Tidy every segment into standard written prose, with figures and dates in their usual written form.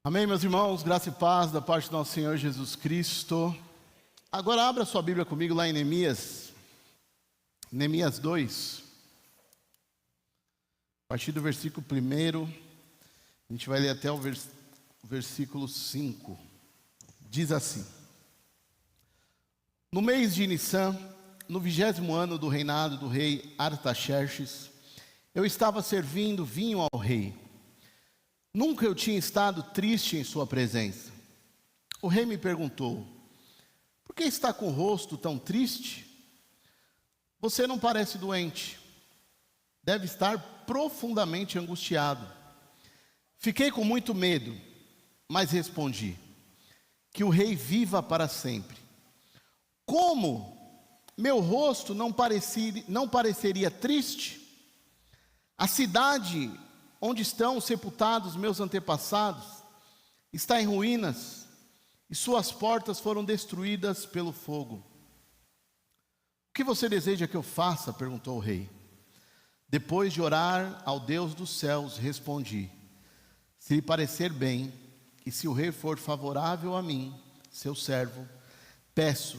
Amém, meus irmãos, graça e paz da parte do nosso Senhor Jesus Cristo. Agora abra sua Bíblia comigo lá em Neemias 2, a partir do versículo 1, a gente vai ler até o versículo 5. Diz assim: No mês de Nissan, no 20º ano do reinado do rei Artaxerxes, eu estava servindo vinho ao rei. Nunca eu tinha estado triste em sua presença. O rei me perguntou: por que está com o rosto tão triste? Você não parece doente. Deve estar profundamente angustiado. Fiquei com muito medo, mas respondi: que o rei viva para sempre. Como meu rosto não pareceria triste? A cidade onde estão sepultados meus antepassados está em ruínas, e suas portas foram destruídas pelo fogo. O que você deseja que eu faça? Perguntou o rei. Depois de orar ao Deus dos céus, respondi: se lhe parecer bem, e se o rei for favorável a mim, seu servo, peço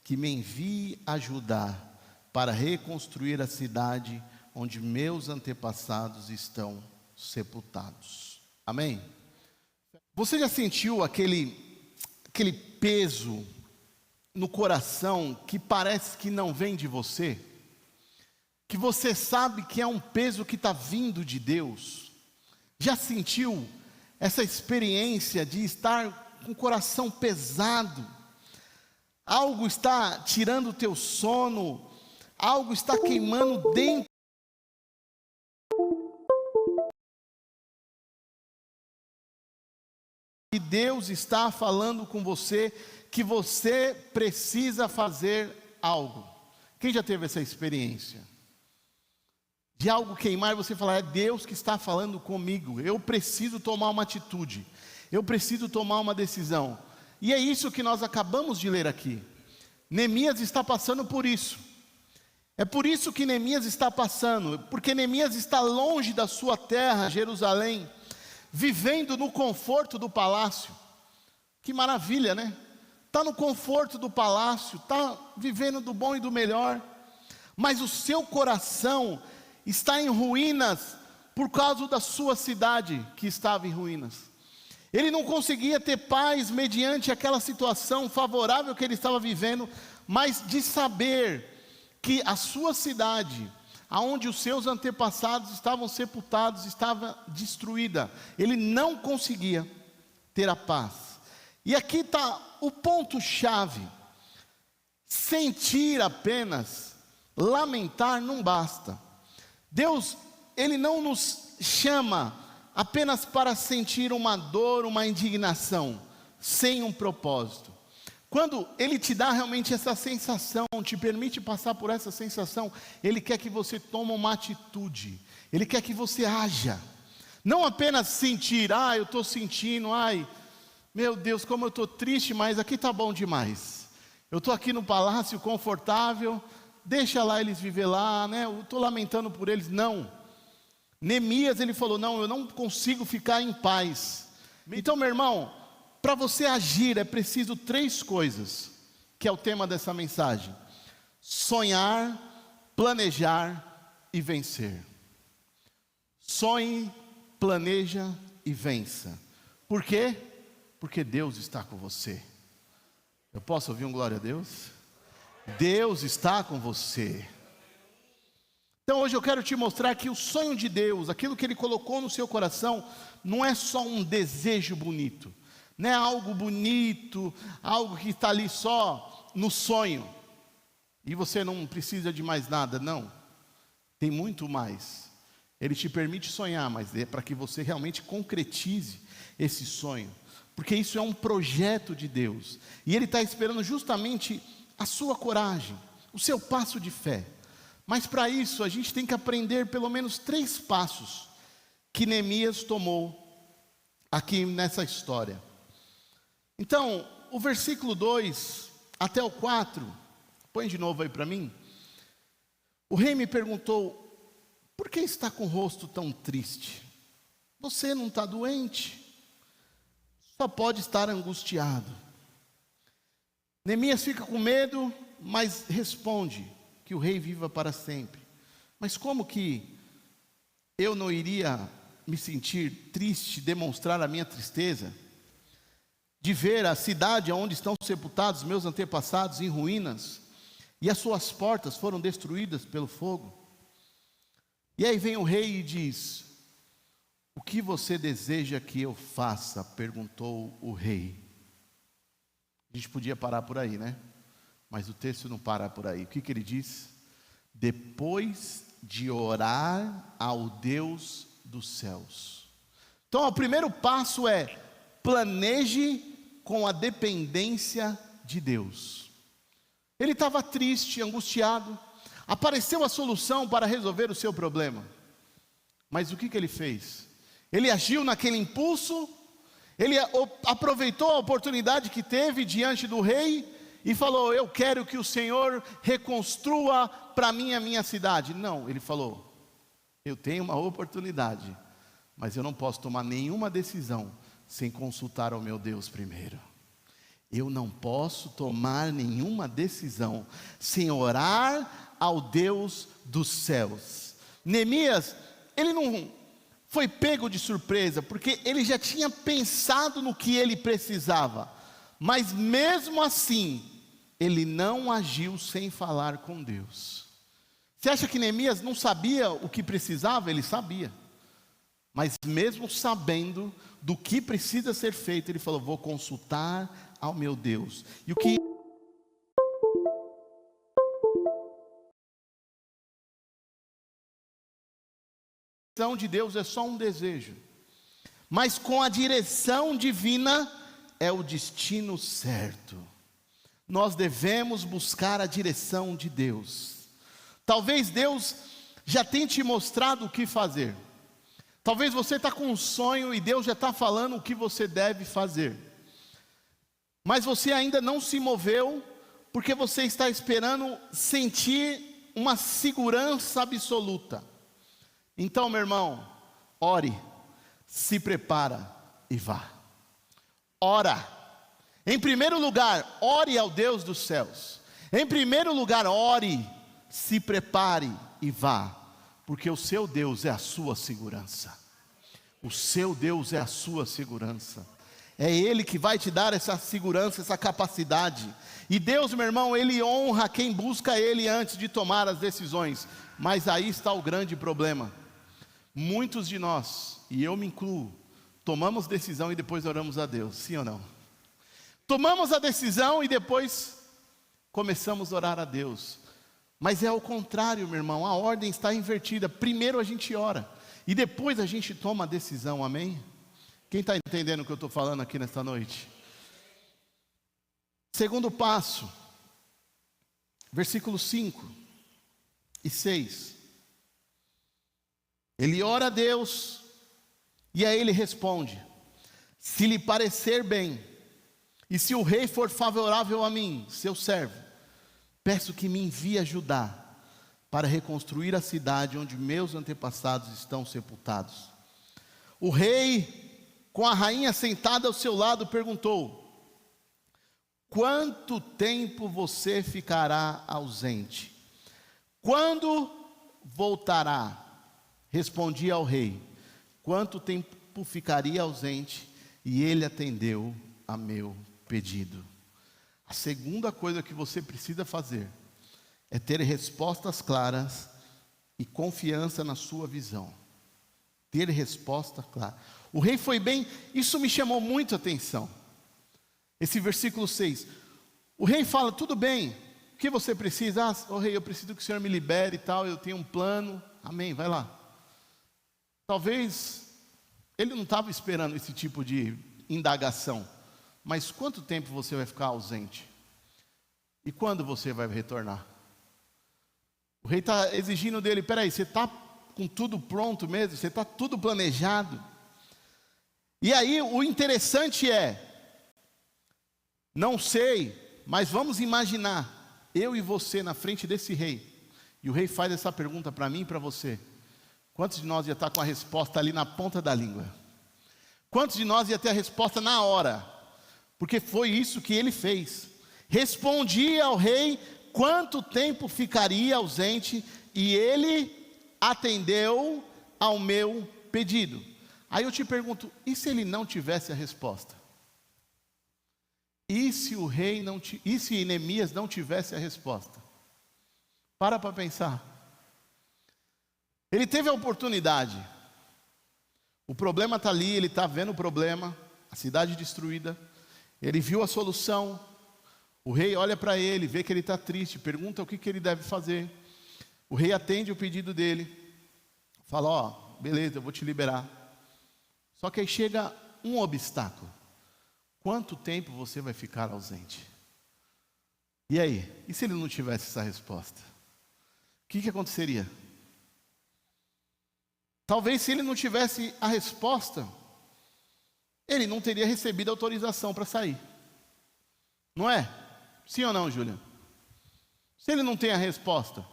que me envie ajudar para reconstruir a cidade onde meus antepassados estão sepultados. Amém? Você já sentiu aquele peso no coração que parece que não vem de você? Que você sabe que é um peso que está vindo de Deus? Já sentiu essa experiência de estar com o coração pesado? Algo está tirando o teu sono, algo está queimando dentro. E Deus está falando com você que você precisa fazer algo. Quem já teve essa experiência? De algo queimar e você falar: é Deus que está falando comigo, eu preciso tomar uma atitude, eu preciso tomar uma decisão. E é isso que nós acabamos de ler aqui. Neemias está passando por isso. É por isso que Neemias está passando, porque Neemias está longe da sua terra, Jerusalém, vivendo no conforto do palácio. Que maravilha, né? Está no conforto do palácio, está vivendo do bom e do melhor, mas o seu coração está em ruínas por causa da sua cidade que estava em ruínas. Ele não conseguia ter paz mediante aquela situação favorável que ele estava vivendo, mas de saber que a sua cidade, aonde os seus antepassados estavam sepultados, estava destruída. Ele não conseguia ter a paz. E aqui está o ponto-chave: sentir apenas, lamentar não basta. Deus, Ele não nos chama apenas para sentir uma dor, uma indignação, sem um propósito. Quando Ele te dá realmente essa sensação, te permite passar por essa sensação, Ele quer que você tome uma atitude, Ele quer que você haja. Não apenas sentir: eu estou sentindo, meu Deus, como eu estou triste, mas aqui está bom demais. Eu estou aqui no palácio confortável, deixa lá eles viver lá, né? Eu estou lamentando por eles. Não. Neemias, ele falou: não, eu não consigo ficar em paz. Então, meu irmão, para você agir é preciso 3 coisas, que é o tema dessa mensagem: sonhar, planejar e vencer. Sonhe, planeja e vença. Por quê? Porque Deus está com você. Eu posso ouvir um glória a Deus? Deus está com você. Então hoje eu quero te mostrar que o sonho de Deus, aquilo que Ele colocou no seu coração, não é só um desejo bonito, não é algo bonito, algo que está ali só no sonho, e você não precisa de mais nada. Não, tem muito mais. Ele te permite sonhar, mas é para que você realmente concretize esse sonho, porque isso é um projeto de Deus, e Ele está esperando justamente a sua coragem, o seu passo de fé. Mas para isso a gente tem que aprender pelo menos 3 passos que Neemias tomou aqui nessa história. Então, o versículo 2 até o 4, põe de novo aí para mim. O rei me perguntou: por que está com o rosto tão triste? Você não está doente? só pode estar angustiado. Neemias fica com medo, mas responde que o rei viva para sempre. Mas como que eu não iria me sentir triste, demonstrar a minha tristeza, de ver a cidade onde estão sepultados meus antepassados em ruínas, e as suas portas foram destruídas pelo fogo? E aí vem o rei e diz: o que você deseja que eu faça? Perguntou o rei. A gente podia parar por aí, né? Mas o texto não para por aí. O que ele diz? Depois de orar ao Deus dos céus. Então, o primeiro passo é: planeje com a dependência de Deus. Ele estava triste, angustiado. Apareceu a solução para resolver o seu problema. Mas o que ele fez? Ele agiu naquele impulso. Ele aproveitou a oportunidade que teve diante do rei e falou: eu quero que o Senhor reconstrua para mim a minha cidade. Não, ele falou: eu tenho uma oportunidade, mas eu não posso tomar nenhuma decisão sem consultar ao meu Deus primeiro. Eu não posso tomar nenhuma decisão sem orar ao Deus dos céus. Neemias, ele não foi pego de surpresa, porque ele já tinha pensado no que ele precisava, mas mesmo assim, ele não agiu sem falar com Deus. Você acha que Neemias não sabia o que precisava? Ele sabia, mas mesmo sabendo do que precisa ser feito, ele falou: vou consultar ao meu Deus. E o que de Deus é só um desejo, mas com a direção divina é o destino certo. Nós devemos buscar a direção de Deus. Talvez Deus já tenha te mostrado o que fazer. Talvez você está com um sonho e Deus já está falando o que você deve fazer, mas você ainda não se moveu, porque você está esperando sentir uma segurança absoluta. Então, meu irmão, ore, se prepara e vá. Ora. Em primeiro lugar, ore ao Deus dos céus. Em primeiro lugar, ore, se prepare e vá, porque o seu Deus é a sua segurança. O seu Deus é a sua segurança. É Ele que vai te dar essa segurança, essa capacidade. E Deus, meu irmão, Ele honra quem busca Ele antes de tomar as decisões. Mas aí está o grande problema. Muitos de nós, e eu me incluo, tomamos decisão e depois oramos a Deus, sim ou não? Tomamos a decisão e depois começamos a orar a Deus. Mas é ao contrário, meu irmão, a ordem está invertida. Primeiro a gente ora e depois a gente toma a decisão, amém? Quem está entendendo o que eu estou falando aqui nesta noite? Segundo passo, versículos 5 e 6. Ele ora a Deus, e aí ele responde: se lhe parecer bem, e se o rei for favorável a mim, seu servo, peço que me envie ajudar, para reconstruir a cidade onde meus antepassados estão sepultados. O rei, com a rainha sentada ao seu lado, perguntou: quanto tempo você ficará ausente? Quando voltará? Respondi ao rei: quanto tempo ficaria ausente? E ele atendeu a meu pedido. A segunda coisa que você precisa fazer é ter respostas claras e confiança na sua visão. Ter resposta clara. O rei foi bem, isso me chamou muito a atenção. Esse versículo 6. O rei fala: tudo bem, o que você precisa? Rei, eu preciso que o Senhor me libere e tal, eu tenho um plano. Amém, vai lá. Talvez ele não estava esperando esse tipo de indagação. Mas quanto tempo você vai ficar ausente? E quando você vai retornar? O rei está exigindo dele: peraí, você está com tudo pronto mesmo? Você está tudo planejado? E aí o interessante é, não sei, mas vamos imaginar, eu e você na frente desse rei. E o rei faz essa pergunta para mim e para você. Quantos de nós já está com a resposta ali na ponta da língua? Quantos de nós ia ter a resposta na hora? Porque foi isso que ele fez. Respondi ao rei quanto tempo ficaria ausente, e ele atendeu ao meu pedido. Aí eu te pergunto, e se ele não tivesse a resposta? E se Neemias não tivesse a resposta? Para pensar. Ele teve a oportunidade. O problema está ali, ele está vendo o problema, a cidade destruída. Ele viu a solução. O rei olha para ele, vê que ele está triste, pergunta o que ele deve fazer. O rei atende o pedido dele. Fala, ó, beleza, eu vou te liberar. Só que aí chega um obstáculo. Quanto tempo você vai ficar ausente? E aí? E se ele não tivesse essa resposta? O que aconteceria? Talvez se ele não tivesse a resposta, ele não teria recebido autorização para sair. Não é? Sim ou não, Júlia? Se ele não tem a resposta,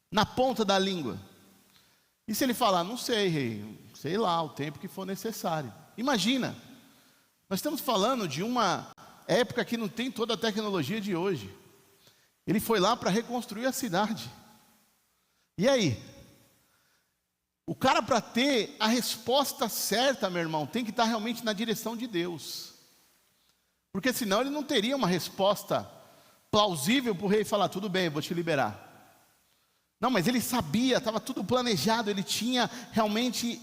na ponta da língua, e se ele falar, não sei, rei, sei lá, o tempo que for necessário. Imagina, nós estamos falando de uma época que não tem toda a tecnologia de hoje. Ele foi lá para reconstruir a cidade. E aí? O cara, para ter a resposta certa, meu irmão, tem que estar realmente na direção de Deus. Porque senão ele não teria uma resposta plausível para o rei falar, tudo bem, eu vou te liberar. Não, mas ele sabia, estava tudo planejado, ele tinha realmente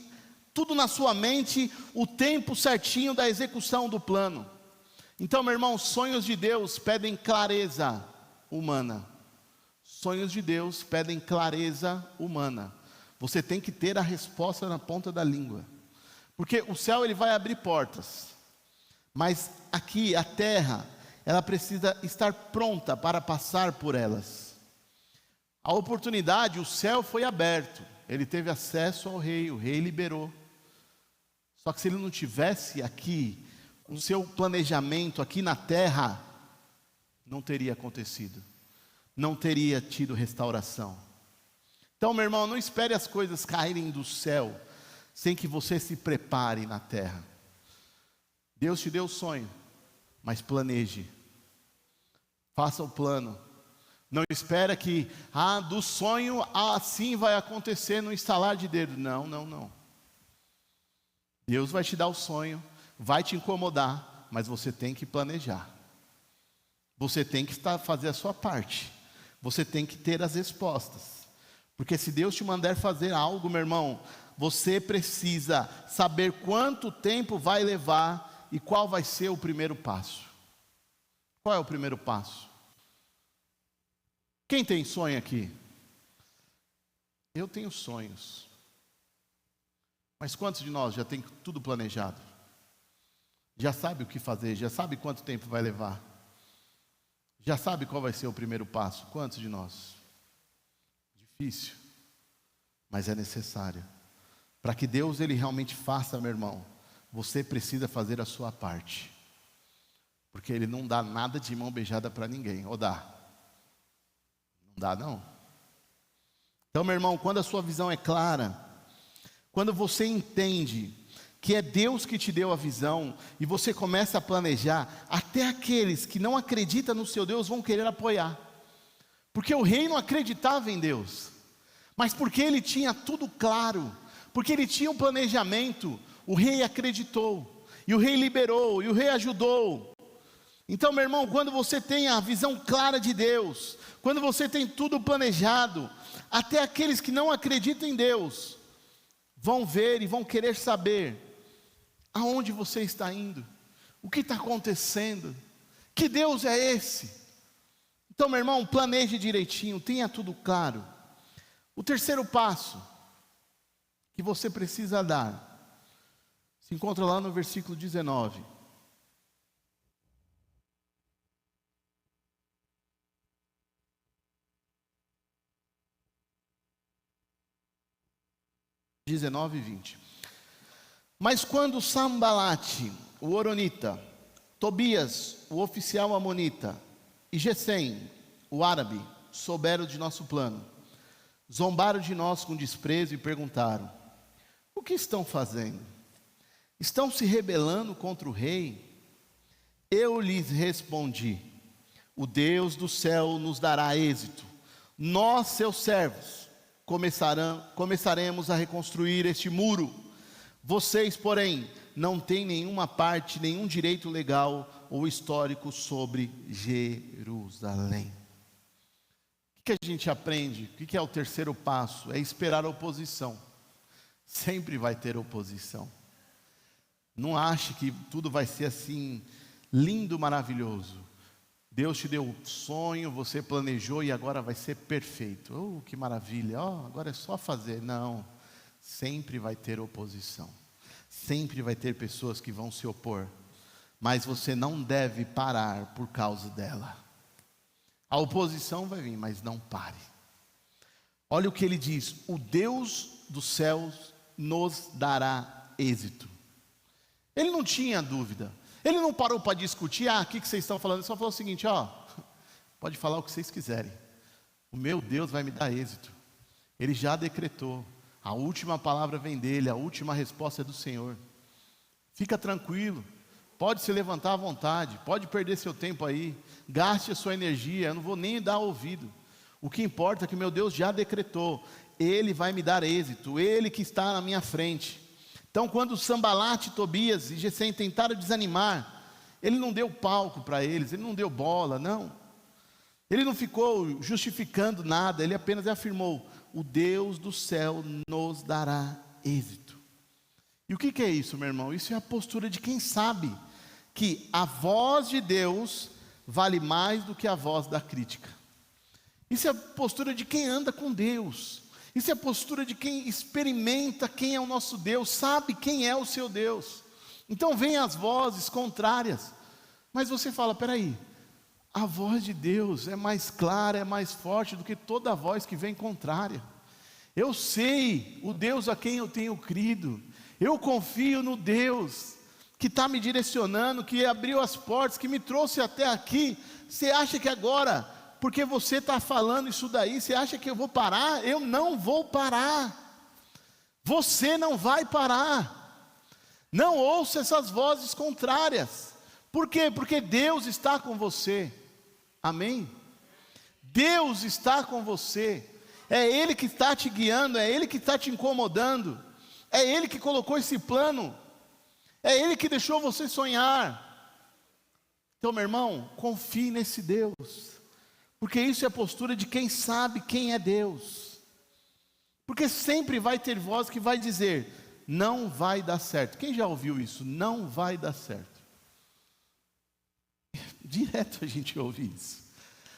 tudo na sua mente, o tempo certinho da execução do plano. Então, meu irmão, sonhos de Deus pedem clareza humana. Sonhos de Deus pedem clareza humana. Você tem que ter a resposta na ponta da língua. Porque o céu ele vai abrir portas. Mas aqui, a terra, ela precisa estar pronta para passar por elas. A oportunidade, o céu foi aberto. Ele teve acesso ao rei, o rei liberou. Só que se ele não tivesse aqui, o seu planejamento aqui na terra, não teria acontecido. Não teria tido restauração. Então, meu irmão, não espere as coisas caírem do céu, sem que você se prepare na terra. Deus te deu o sonho, mas planeje. Faça o plano. Não espera que, do sonho, assim vai acontecer no estalar de dedo. Não, não, não. Deus vai te dar o sonho, vai te incomodar, mas você tem que planejar. Você tem que fazer a sua parte. Você tem que ter as respostas. Porque se Deus te mandar fazer algo, meu irmão, você precisa saber quanto tempo vai levar e qual vai ser o primeiro passo. Qual é o primeiro passo? Quem tem sonho aqui? Eu tenho sonhos. Mas quantos de nós já tem tudo planejado? Já sabe o que fazer, já sabe quanto tempo vai levar? Já sabe qual vai ser o primeiro passo? Quantos de nós? Difícil, mas é necessário. Para que Deus ele realmente faça, meu irmão, você precisa fazer a sua parte. Porque Ele não dá nada de mão beijada para ninguém, ou dá? Não dá não. Então, meu irmão, quando a sua visão é clara, quando você entende que é Deus que te deu a visão, e você começa a planejar, até aqueles que não acreditam no seu Deus vão querer apoiar. Porque o rei não acreditava em Deus, mas porque ele tinha tudo claro, porque ele tinha um planejamento, o rei acreditou, e o rei liberou, e o rei ajudou. Então, meu irmão, quando você tem a visão clara de Deus, quando você tem tudo planejado, até aqueles que não acreditam em Deus, vão ver e vão querer saber, aonde você está indo, o que está acontecendo, que Deus é esse? Então, meu irmão, planeje direitinho, tenha tudo claro. O terceiro passo que você precisa dar, se encontra lá no versículo 19. E 20. Mas quando Sambalate, o Horonita, Tobias, o oficial amonita, e Gesem, o árabe, souberam de nosso plano, zombaram de nós com desprezo e perguntaram: o que estão fazendo? Estão se rebelando contra o rei? Eu lhes respondi: o Deus do céu nos dará êxito. Nós, seus servos, começaremos a reconstruir este muro. Vocês, porém, não têm nenhuma parte, nenhum direito legal ou histórico sobre Jerusalém. O que a gente aprende? O que é o terceiro passo? É esperar a oposição. Sempre vai ter oposição. Não ache que tudo vai ser assim, lindo, maravilhoso. Deus te deu um sonho, você planejou e agora vai ser perfeito. Oh, que maravilha, oh, agora é só fazer. Não, sempre vai ter oposição. Sempre vai ter pessoas que vão se opor. Mas você não deve parar por causa dela. A oposição vai vir, mas não pare. Olha o que ele diz: o Deus dos céus nos dará êxito. Ele não tinha dúvida. Ele não parou para discutir, o que vocês estão falando? Ele só falou o seguinte, pode falar o que vocês quiserem. O meu Deus vai me dar êxito. Ele já decretou. A última palavra vem dele, a última resposta é do Senhor. Fica tranquilo. Pode se levantar à vontade, pode perder seu tempo aí. Gaste a sua energia, eu não vou nem dar ouvido. O que importa é que meu Deus já decretou. Ele vai me dar êxito, Ele que está na minha frente. Então, quando Sambalate, Tobias e Gesem tentaram desanimar, ele não deu palco para eles, ele não deu bola, não. Ele não ficou justificando nada, ele apenas afirmou: o Deus do céu nos dará êxito. E o que é isso, meu irmão? Isso é a postura de quem sabe que a voz de Deus vale mais do que a voz da crítica. Isso é a postura de quem anda com Deus. Isso é a postura de quem experimenta quem é o nosso Deus, sabe quem é o seu Deus. Então vem as vozes contrárias, mas você fala, peraí, a voz de Deus é mais clara, é mais forte do que toda voz que vem contrária. Eu sei o Deus a quem eu tenho crido, eu confio no Deus que está me direcionando, que abriu as portas, que me trouxe até aqui. Você acha que agora, porque você está falando isso daí, você acha que eu vou parar? Eu não vou parar. Você não vai parar. Não ouça essas vozes contrárias. Por quê? Porque Deus está com você. Amém? Deus está com você. É Ele que está te guiando, é Ele que está te incomodando. É Ele que colocou esse plano. É Ele que deixou você sonhar. Então, meu irmão, confie nesse Deus. Porque isso é a postura de quem sabe quem é Deus. Porque sempre vai ter voz que vai dizer, não vai dar certo. Quem já ouviu isso? Não vai dar certo. Direto a gente ouve isso.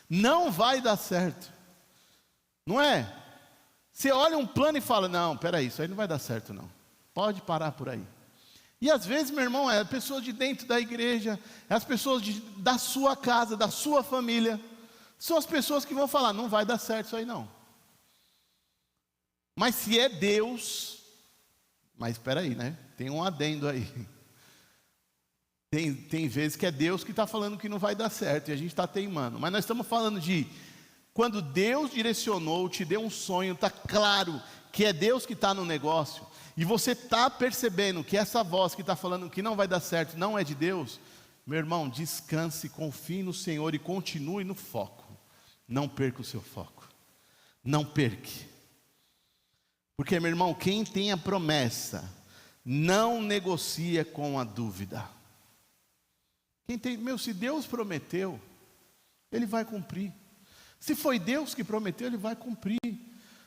Não vai dar certo. Não é? Você olha um plano e fala, não, peraí, isso aí não vai dar certo não. Pode parar por aí. E às vezes, meu irmão, é pessoas de dentro da igreja, é as pessoas da sua casa, da sua família, são as pessoas que vão falar, não vai dar certo isso aí não. Mas se é Deus, mas espera aí, né? Tem um adendo aí. Tem vezes que é Deus que está falando que não vai dar certo e a gente está teimando. Mas nós estamos falando de quando Deus direcionou, te deu um sonho, está claro que é Deus que está no negócio, e você está percebendo que essa voz que está falando que não vai dar certo não é de Deus, meu irmão, descanse, confie no Senhor e continue no foco. Não perca o seu foco. Não perca. Porque, meu irmão, quem tem a promessa não negocia com a dúvida. Quem tem, se Deus prometeu, Ele vai cumprir. Se foi Deus que prometeu, Ele vai cumprir.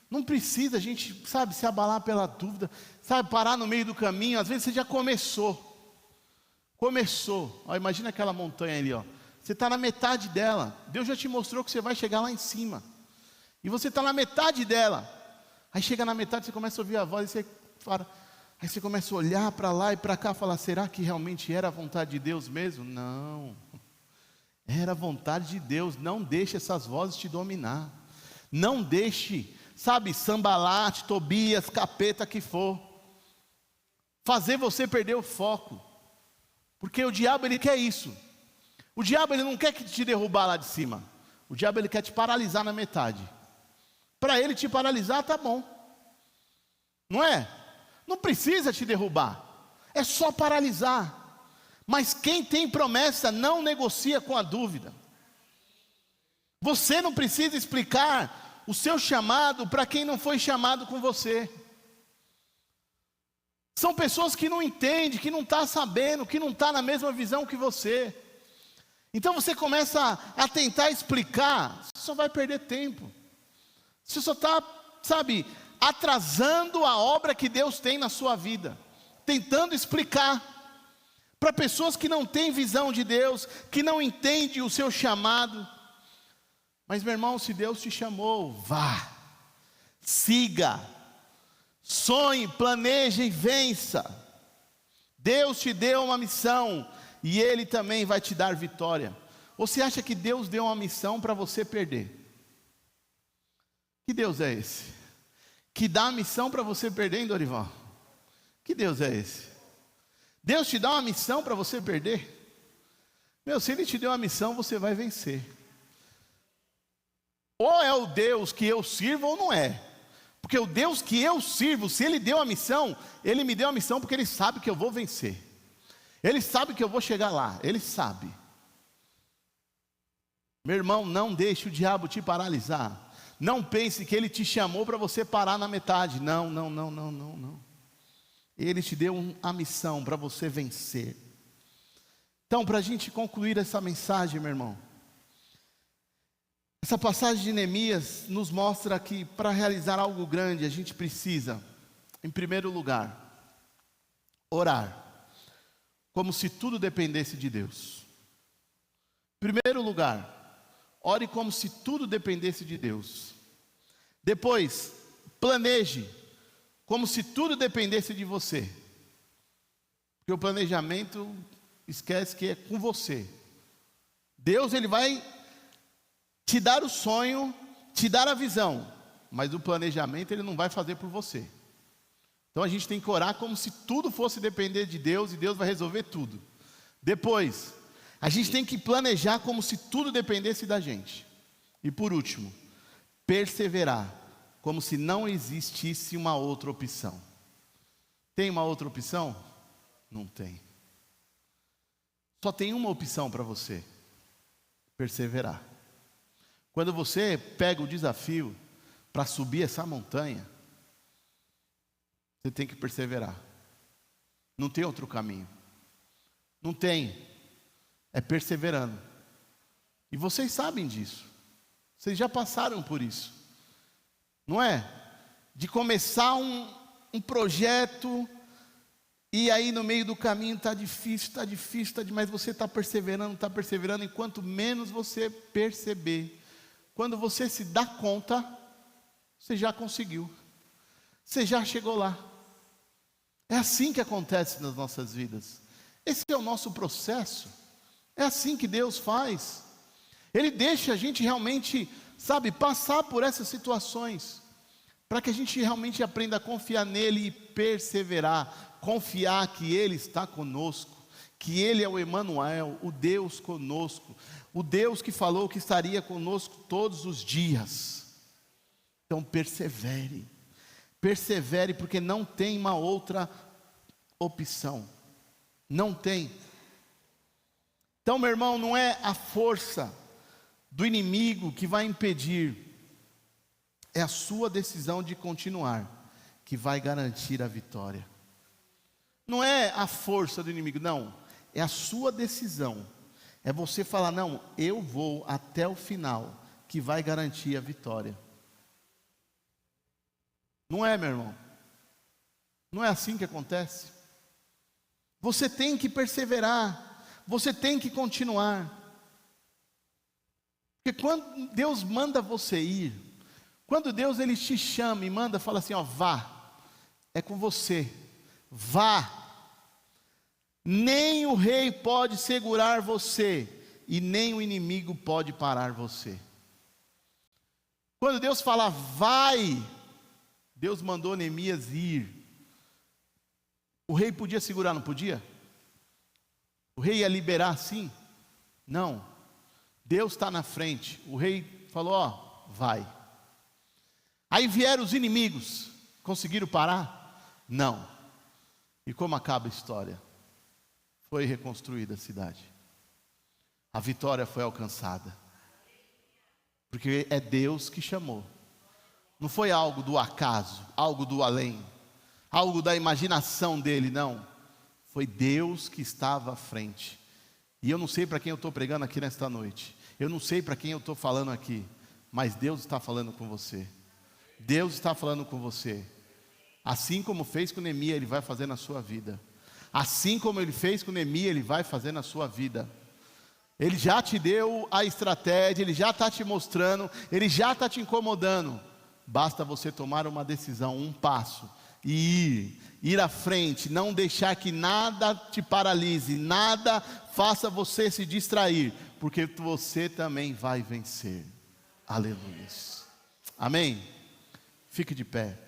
Não precisa a gente, se abalar pela dúvida, parar no meio do caminho. Às vezes você já começou. Ó, imagina aquela montanha ali, ó. Você está na metade dela. Deus já te mostrou que você vai chegar lá em cima. E você está na metade dela. Aí chega na metade, você começa a ouvir a voz e você fala. Aí você começa a olhar para lá e para cá e falar, será que realmente era a vontade de Deus mesmo? Não. Era a vontade de Deus. Não deixe essas vozes te dominar. Não deixe, Sambalate, Tobias, capeta que for, fazer você perder o foco. Porque o diabo, ele quer isso. O diabo, ele não quer te derrubar lá de cima. O diabo, ele quer te paralisar na metade. Para ele te paralisar, tá bom. Não é? Não precisa te derrubar. é só paralisar. Mas quem tem promessa não negocia com a dúvida. Você não precisa explicar o seu chamado para quem não foi chamado com você. São pessoas que não entendem, que não estão sabendo, que não estão na mesma visão que você. Então você começa a tentar explicar, você só vai perder tempo. Você só está, atrasando a obra que Deus tem na sua vida. Tentando explicar para pessoas que não têm visão de Deus, que não entendem o seu chamado. Mas meu irmão, se Deus te chamou, vá, siga, sonhe, planeje e vença. Deus te deu uma missão e Ele também vai te dar vitória. Ou você acha que Deus deu uma missão para você perder? Que Deus é esse? Que dá a missão para você perder, hein, Dorival? Que Deus é esse? Deus te dá uma missão para você perder? Meu, se Ele te deu uma missão, você vai vencer. Ou é o Deus que eu sirvo ou não é. Porque o Deus que eu sirvo, se Ele deu a missão, Ele me deu a missão porque Ele sabe que eu vou vencer. Ele sabe que eu vou chegar lá, Ele sabe. Meu irmão, não deixe o diabo te paralisar. Não pense que Ele te chamou para você parar na metade. Não. Ele te deu a missão para você vencer. Então, para a gente concluir essa mensagem, meu irmão, essa passagem de Neemias nos mostra que para realizar algo grande, a gente precisa, em primeiro lugar, orar, como se tudo dependesse de Deus. Em primeiro lugar, ore como se tudo dependesse de Deus. Depois, planeje como se tudo dependesse de você. Porque o planejamento, esquece que é com você. Deus, Ele vai te dar o sonho, te dar a visão, mas o planejamento Ele não vai fazer por você. Então a gente tem que orar como se tudo fosse depender de Deus e Deus vai resolver tudo. Depois, a gente tem que planejar como se tudo dependesse da gente. E por último, perseverar como se não existisse uma outra opção. Tem uma outra opção? Não tem. Só tem uma opção para você: perseverar. Quando você pega o desafio para subir essa montanha, você tem que perseverar. Não tem outro caminho. Não tem. É perseverando. E vocês sabem disso. Vocês já passaram por isso. Não é? De começar um projeto e aí no meio do caminho está difícil, mas você está perseverando, e quanto menos você perceber, quando você se dá conta, você já conseguiu. Você já chegou lá. É assim que acontece nas nossas vidas. Esse é o nosso processo. É assim que Deus faz. Ele deixa a gente realmente, passar por essas situações, para que a gente realmente aprenda a confiar nele e perseverar. Confiar que Ele está conosco, que Ele é o Emanuel, o Deus conosco, o Deus que falou que estaria conosco todos os dias. Então persevere, porque não tem uma outra opção, não tem. Então, meu irmão, não é a força do inimigo que vai impedir, é a sua decisão de continuar que vai garantir a vitória. Não é a força do inimigo, não, é a sua decisão, é você falar: não, eu vou até o final, que vai garantir a vitória. Não é, meu irmão? Não é assim que acontece? Você tem que perseverar, você tem que continuar, porque quando Deus manda você ir, quando Deus Ele te chama e manda, fala assim: ó, vá, é com você, vá. Nem o rei pode segurar você, e nem o inimigo pode parar você. Quando Deus fala vai, Deus mandou Neemias ir. O rei podia segurar, não podia? O rei ia liberar assim? Não. Deus está na frente. O rei falou: ó, vai. Aí vieram os inimigos, conseguiram parar? Não. E como acaba a história? Foi reconstruída a cidade. A vitória foi alcançada. Porque é Deus que chamou. Não foi algo do acaso, algo do além, algo da imaginação dele, não. Foi Deus que estava à frente. E eu não sei para quem eu estou pregando aqui nesta noite. Eu não sei para quem eu estou falando aqui. Mas Deus está falando com você. Deus está falando com você. Assim como fez com Neemias, Ele vai fazer na sua vida. Assim como Ele fez com Neemias, Ele vai fazer na sua vida. Ele já te deu a estratégia, Ele já está te mostrando, Ele já está te incomodando. Basta você tomar uma decisão, um passo, e ir à frente, não deixar que nada te paralise, nada faça você se distrair, porque você também vai vencer. Aleluia. Amém? Fique de pé.